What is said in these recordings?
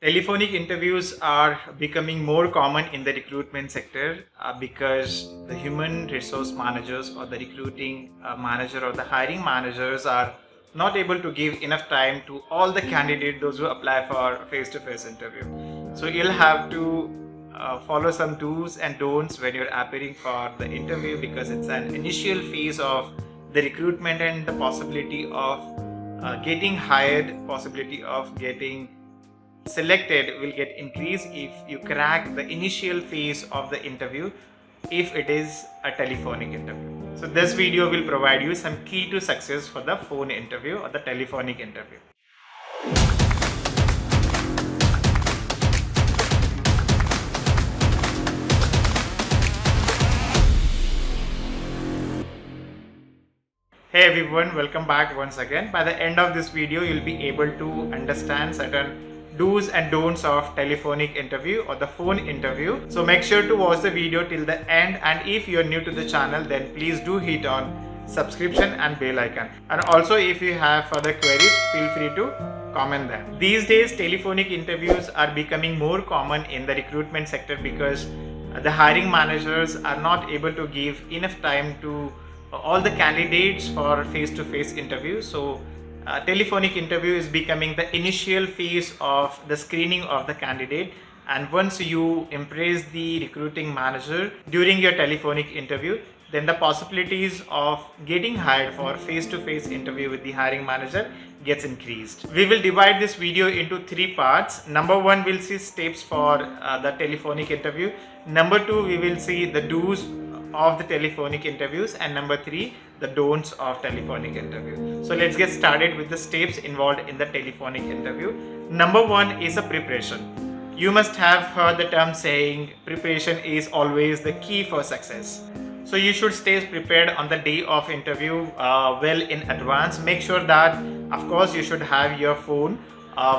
Telephonic interviews are becoming more common in the recruitment sector because the human resource managers or the recruiting manager or the hiring managers are not able to give enough time to all the candidates, those who apply for face-to-face interview. So you'll have to follow some do's and don'ts when you're appearing for the interview, because it's an initial phase of the recruitment, and the possibility of getting hired, possibility of getting selected will get increased if you crack the initial phase of the interview, if it is a telephonic interview. So this video will provide you some key to success for the phone interview or the telephonic interview. Hey everyone, welcome back once again. By the end of this video, you'll be able to understand certain do's and don'ts of telephonic interview or the phone interview. So make sure to watch the video till the end, and if you're new to the channel, then please do hit on subscription and bell icon. And also, if you have further queries, feel free to comment them. These days, telephonic interviews are becoming more common in the recruitment sector because the hiring managers are not able to give enough time to all the candidates for face-to-face interviews. So telephonic interview is becoming the initial phase of the screening of the candidate, and once you impress the recruiting manager during your telephonic interview, then the possibilities of getting hired for face-to-face interview with the hiring manager gets increased. We will divide this video into three parts. Number one, we'll see steps for the telephonic interview. Number two, we will see the do's of the telephonic interviews, and number three, the don'ts of telephonic interview. So let's get started with the steps involved in the telephonic interview. Number one is a preparation. You must have heard the term saying preparation is always the key for success. So you should stay prepared on the day of interview well in advance. Make sure that, of course, you should have your phone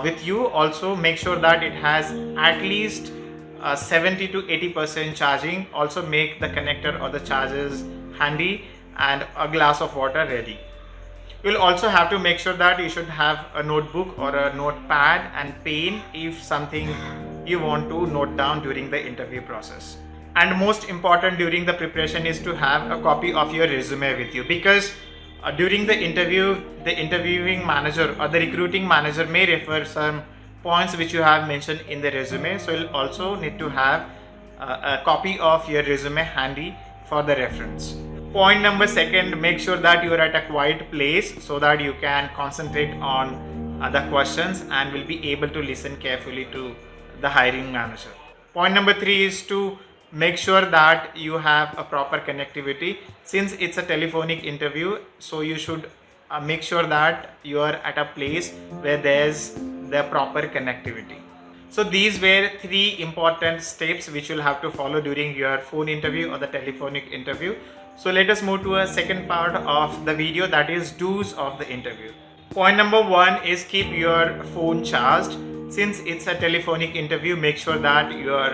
with you. Also make sure that it has at least 70 to 80% charging. Also make the connector or the chargers handy and a glass of water ready. You'll also have to make sure that you should have a notebook or a notepad and pen if something you want to note down during the interview process. And most important during the preparation is to have a copy of your resume with you, because during the interview, the interviewing manager or the recruiting manager may refer some points which you have mentioned in the resume. So you'll also need to have a copy of your resume handy for the reference. Point number second, make sure that you are at a quiet place so that you can concentrate on the questions and will be able to listen carefully to the hiring manager. Point number three is to make sure that you have a proper connectivity. Since it's a telephonic interview, so you should make sure that you are at a place where there's the proper connectivity. So these were three important steps which you'll have to follow during your phone interview or the telephonic interview. So let us move to a second part of the video, that is do's of the interview. Point number one is keep your phone charged. Since it's a telephonic interview, make sure that your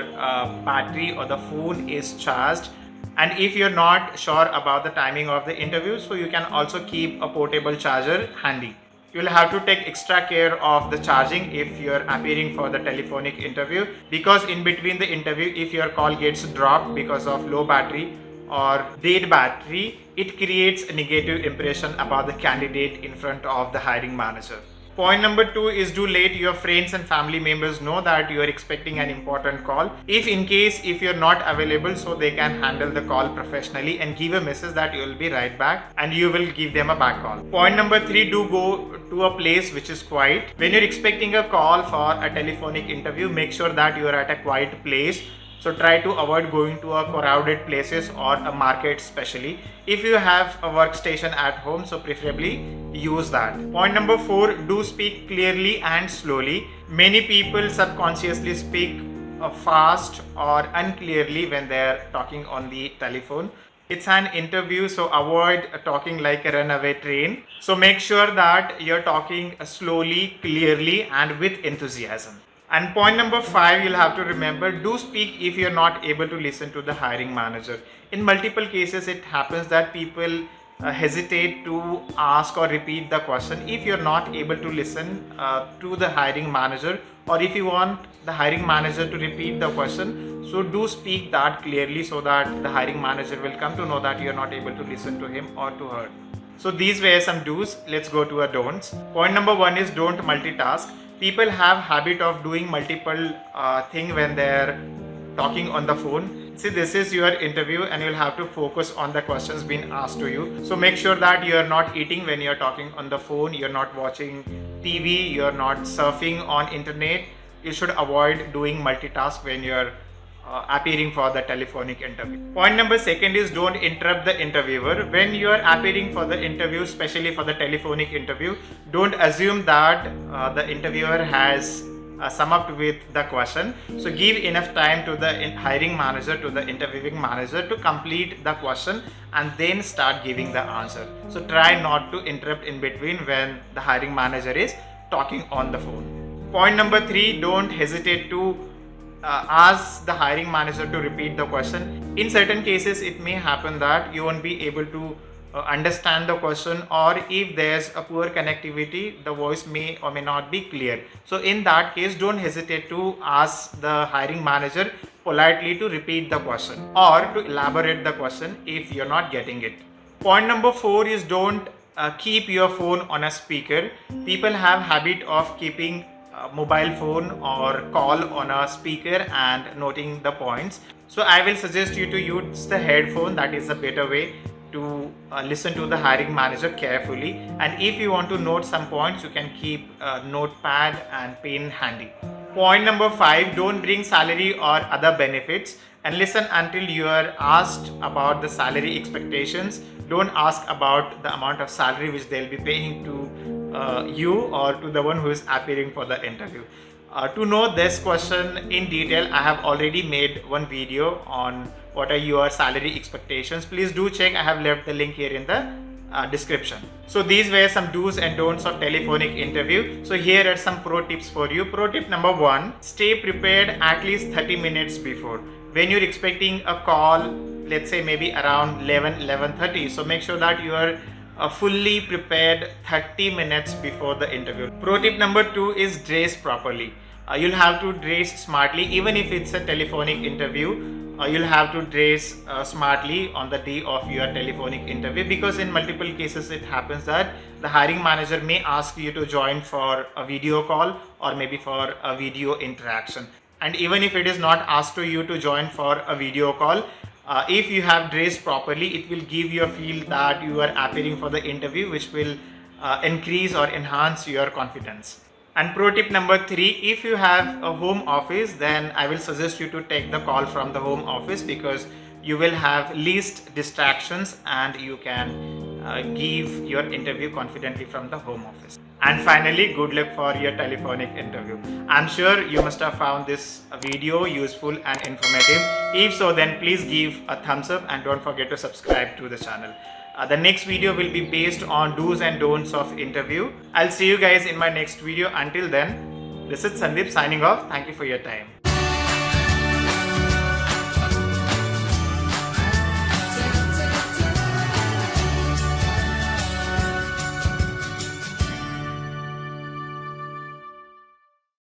battery or the phone is charged. And if you're not sure about the timing of the interview, so you can also keep a portable charger handy. You'll have to take extra care of the charging if you're appearing for the telephonic interview, because in between the interview, if your call gets dropped because of low battery or dead battery, it creates a negative impression about the candidate in front of the hiring manager. Point number two is do let your friends and family members know that you are expecting an important call. If you're not available, so they can handle the call professionally and give a message that you will be right back and you will give them a back call. Point number three, do go to a place which is quiet. When you're expecting a call for a telephonic interview, make sure that you are at a quiet place. So try to avoid going to a crowded places or a market especially. If you have a workstation at home, so preferably use that. Point number four, do speak clearly and slowly. Many people subconsciously speak fast or unclearly when they're talking on the telephone. It's an interview, so avoid talking like a runaway train. So make sure that you're talking slowly, clearly and with enthusiasm. And point number five, you'll have to remember, do speak if you're not able to listen to the hiring manager. In multiple cases, it happens that people hesitate to ask or repeat the question if you're not able to listen to the hiring manager, or if you want the hiring manager to repeat the question, so do speak that clearly so that the hiring manager will come to know that you're not able to listen to him or to her. So these were some do's. Let's go to a don'ts. Point number 1 is don't multitask. People have habit of doing multiple things when they're talking on the phone. See, this is your interview and you'll have to focus on the questions being asked to you. So make sure that you're not eating when you're talking on the phone, you're not watching TV, you're not surfing on internet. You should avoid doing multitask when you're appearing for the telephonic interview. Point number 2 is don't interrupt the interviewer. When you are appearing for the interview, especially for the telephonic interview, don't assume that the interviewer has sum up with the question. So give enough time to the hiring manager, to the interviewing manager to complete the question and then start giving the answer. So try not to interrupt in between when the hiring manager is talking on the phone. Point number 3, don't hesitate to ask the hiring manager to repeat the question. In certain cases, it may happen that you won't be able to understand the question, or if there's a poor connectivity, the voice may or may not be clear. So in that case, don't hesitate to ask the hiring manager politely to repeat the question or to elaborate the question if you're not getting it. Point number 4 is don't keep your phone on a speaker. People have habit of keeping mobile phone or call on a speaker and noting the points. So I will suggest you to use the headphone. That is a better way to listen to the hiring manager carefully. And if you want to note some points, you can keep a notepad and pen handy. Point number 5, don't bring salary or other benefits and listen until you are asked about the salary expectations. Don't ask about the amount of salary which they'll be paying to you or to the one who is appearing for the interview. To know this question in detail, I have already made one video on what are your salary expectations. Please do check. I have left the link here in the description. So these were some do's and don'ts of telephonic interview. So here are some pro tips for you. Pro tip number 1, stay prepared at least 30 minutes before. When you're expecting a call, let's say maybe around 11:30, so make sure that you are fully prepared 30 minutes before the interview. Pro tip number 2 is dress properly. You'll have to dress smartly. Even if it's a telephonic interview, you'll have to dress smartly on the day of your telephonic interview, because in multiple cases it happens that the hiring manager may ask you to join for a video call or maybe for a video interaction. And even if it is not asked to you to join for a video call, if you have dressed properly, it will give you a feel that you are appearing for the interview, which will increase or enhance your confidence. And pro tip number 3, if you have a home office, then I will suggest you to take the call from the home office, because you will have least distractions and you can give your interview confidently from the home office. And finally, good luck for your telephonic interview. I'm sure you must have found this video useful and informative. If so, then please give a thumbs up and don't forget to subscribe to the channel. The next video will be based on do's and don'ts of interview. I'll see you guys in my next video. Until then, this is Sandeep signing off. Thank you for your time.